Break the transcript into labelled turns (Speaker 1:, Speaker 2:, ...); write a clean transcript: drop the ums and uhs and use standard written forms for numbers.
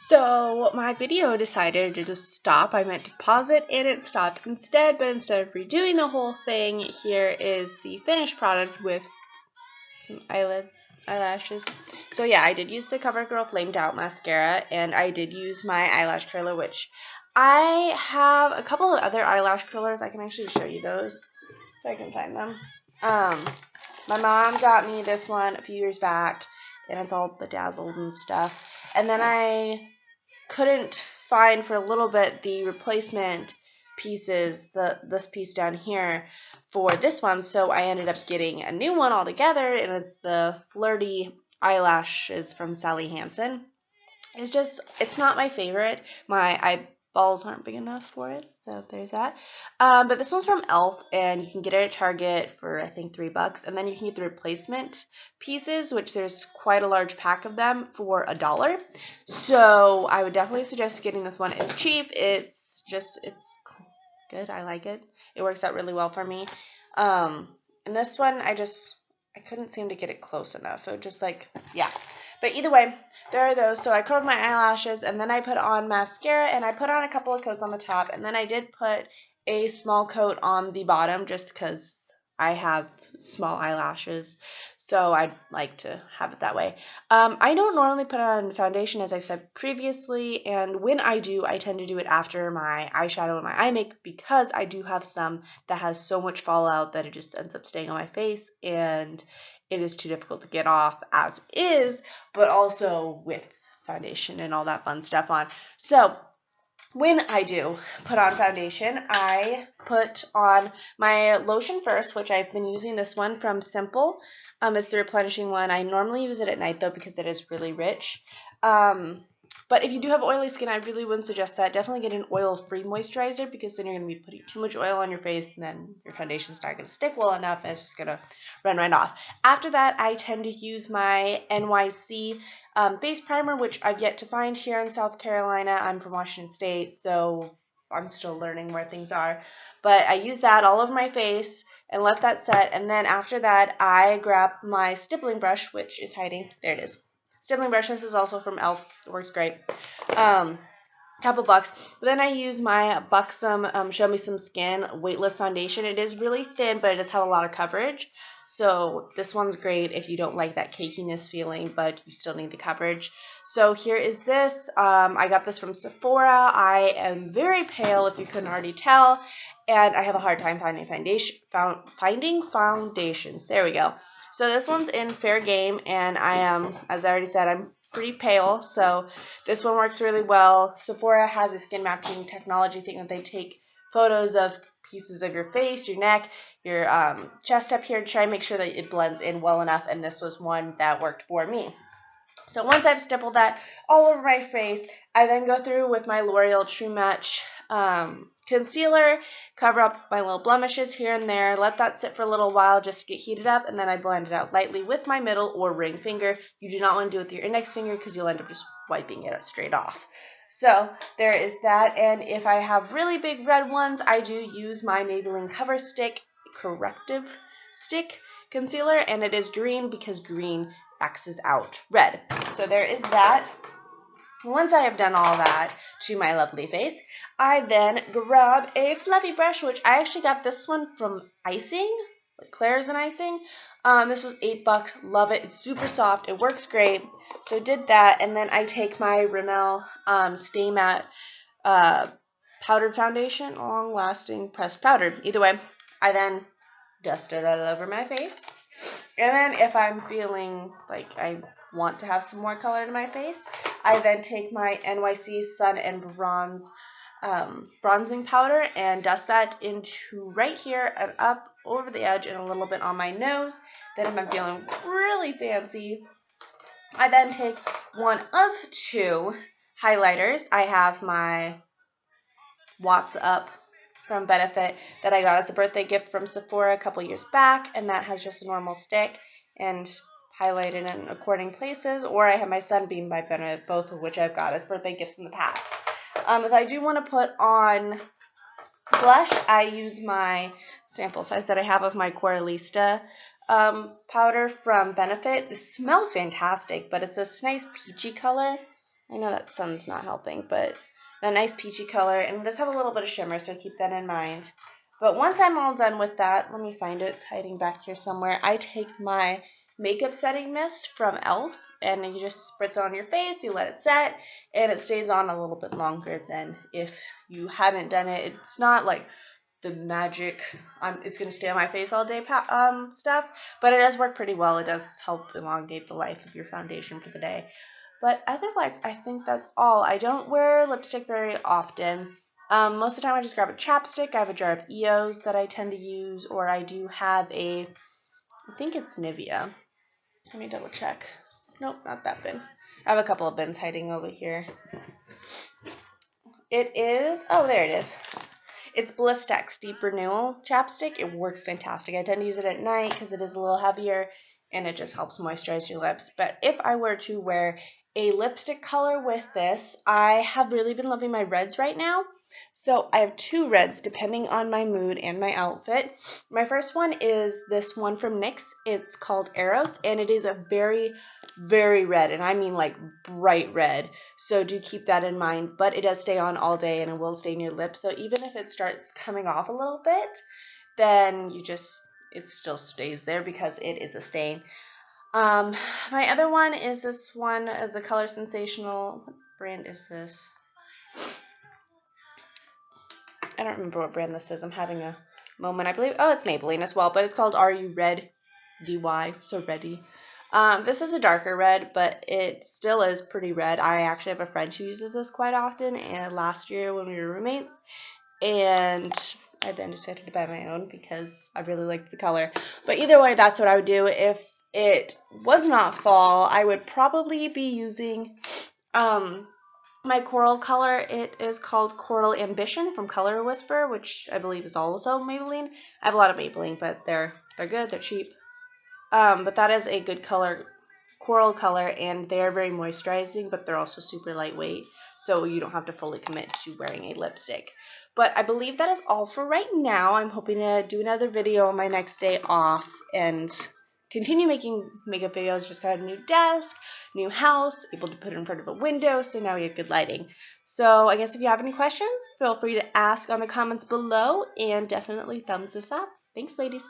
Speaker 1: So my video decided to just stop. I meant to pause it and it stopped instead, but instead of redoing the whole thing, here is the finished product with some eyelashes. So yeah, I did use the CoverGirl Flamed Out mascara, and I did use my eyelash curler, which I have a couple of other eyelash curlers. I can actually show you those if I can find them. My mom got me this one a few years back, and it's all bedazzled and stuff. And then I couldn't find for a little bit the replacement pieces, this piece down here for this one, so I ended up getting a new one altogether, and it's the Flirty Eyelashes from Sally Hansen. It's not my favorite. My eyeballs aren't big enough for it, so there's that. But this one's from e.l.f., and you can get it at Target for, I think, $3, and then you can get the replacement pieces, which there's quite a large pack of them, for $1. So I would definitely suggest getting this one. It's cheap. It's good. I like it. It works out really well for me. And this one, I couldn't seem to get it close enough. It was just like, yeah. But either way, there are those. So I curled my eyelashes, and then I put on mascara, and I put on a couple of coats on the top, and then I did put a small coat on the bottom just because I have small eyelashes, so I'd like to have it that way. I don't normally put on foundation, as I said previously, and when I do, I tend to do it after my eyeshadow and my eye makeup, because I do have some that has so much fallout that it just ends up staying on my face, and it is too difficult to get off as is, but also with foundation and all that fun stuff on. So when I do put on foundation, I put on my lotion first, which I've been using this one from Simple. It's the replenishing one. I normally use it at night, though, because it is really rich. But if you do have oily skin, I really wouldn't suggest that. Definitely get an oil-free moisturizer, because then you're going to be putting too much oil on your face, and then your foundation's not going to stick well enough, and it's just going to run right off. After that, I tend to use my NYC face primer, which I've yet to find here in South Carolina. I'm from Washington State, so I'm still learning where things are. But I use that all over my face and let that set, and then after that, I grab my stippling brush, which is hiding. There it is. Stippling brush. This is also from e.l.f. It works great. Couple bucks. But then I use my Buxom Show Me Some Skin Weightless Foundation. It is really thin, but it does have a lot of coverage. So this one's great if you don't like that cakiness feeling, but you still need the coverage. So here is this. I got this from Sephora. I am very pale, if you couldn't already tell, and I have a hard time finding foundations. There we go. So this one's in Fair Game, and I am, as I already said, I'm pretty pale, so this one works really well. Sephora has a skin matching technology thing that they take photos of pieces of your face, your neck, your chest up here to try and make sure that it blends in well enough, and this was one that worked for me. So once I've stippled that all over my face, I then go through with my L'Oreal True Match concealer, cover up my little blemishes here and there, let that sit for a little while just to get heated up, and then I blend it out lightly with my middle or ring finger. You do not want to do it with your index finger, because you'll end up just wiping it straight off. So there is that, and if I have really big red ones, I do use my Maybelline Cover Stick Corrective Stick Concealer, and it is green because green X's out red. So there is that. Once I have done all that to my lovely face, I then grab a fluffy brush, which I actually got this one from Icing, like Claire's and Icing. This was $8. Love it. It's super soft. It works great. So did that, and then I take my Rimmel Stay Matte powdered foundation, long-lasting pressed powder. Either way, I then dust it all over my face. And then if I'm feeling like I want to have some more color in my face, I then take my NYC Sun and Bronze bronzing powder and dust that into right here and up over the edge and a little bit on my nose. Then if I'm feeling really fancy, I then take one of two highlighters. I have my Watts Up from Benefit that I got as a birthday gift from Sephora a couple years back, and that has just a normal stick and highlighted in according places, or I have my Sunbeam by Benefit, both of which I've got as birthday gifts in the past. If I do want to put on blush, I use my sample size that I have of my Coralista powder from Benefit. This smells fantastic, but it's this nice peachy color. I know that sun's not helping, but that nice peachy color, and it does have a little bit of shimmer, so keep that in mind. But once I'm all done with that, let me find it. It's hiding back here somewhere. I take my makeup setting mist from e.l.f. and you just spritz it on your face, you let it set, and it stays on a little bit longer than if you hadn't done it. It's not like the magic, it's going to stay on my face all day stuff, but it does work pretty well. It does help elongate the life of your foundation for the day. But otherwise, I think that's all. I don't wear lipstick very often. Most of the time I just grab a chapstick. I have a jar of EOS that I tend to use, or I do have I think it's Nivea. Let me double check. Nope, not that bin. I have a couple of bins hiding over here. It is, oh, there it is. It's Blistex Deep Renewal Chapstick. It works fantastic. I tend to use it at night because it is a little heavier and it just helps moisturize your lips. But if I were to wear a lipstick color with this, I have really been loving my reds right now. So I have two reds depending on my mood and my outfit. My first one is this one from NYX. It's called Eros, and it is a very, very red, and I mean like bright red. So do keep that in mind, but it does stay on all day and it will stain your lips. So even if it starts coming off a little bit, then it still stays there because it is a stain. My other one is this one as a Color Sensational. What brand is this? I don't remember what brand this is. I'm having a moment. I believe, oh, it's Maybelline as well, but it's called Are You Red? DY, so ready. This is a darker red, but it still is pretty red. I actually have a friend who uses this quite often, and last year when we were roommates, and I then decided to buy my own because I really liked the color. But either way, that's what I would do. If it was not fall, I would probably be using my coral color. It is called Coral Ambition from Color Whisper, which I believe is also Maybelline. I have a lot of Maybelline, but they're good, they're cheap. But that is a good color, coral color, and they're very moisturizing, but they're also super lightweight, so you don't have to fully commit to wearing a lipstick. But I believe that is all for right now. I'm hoping to do another video on my next day off and continue making makeup videos. Just got a new desk, new house, able to put it in front of a window, so now we have good lighting. So I guess if you have any questions, feel free to ask on the comments below, and definitely thumbs this up. Thanks, ladies.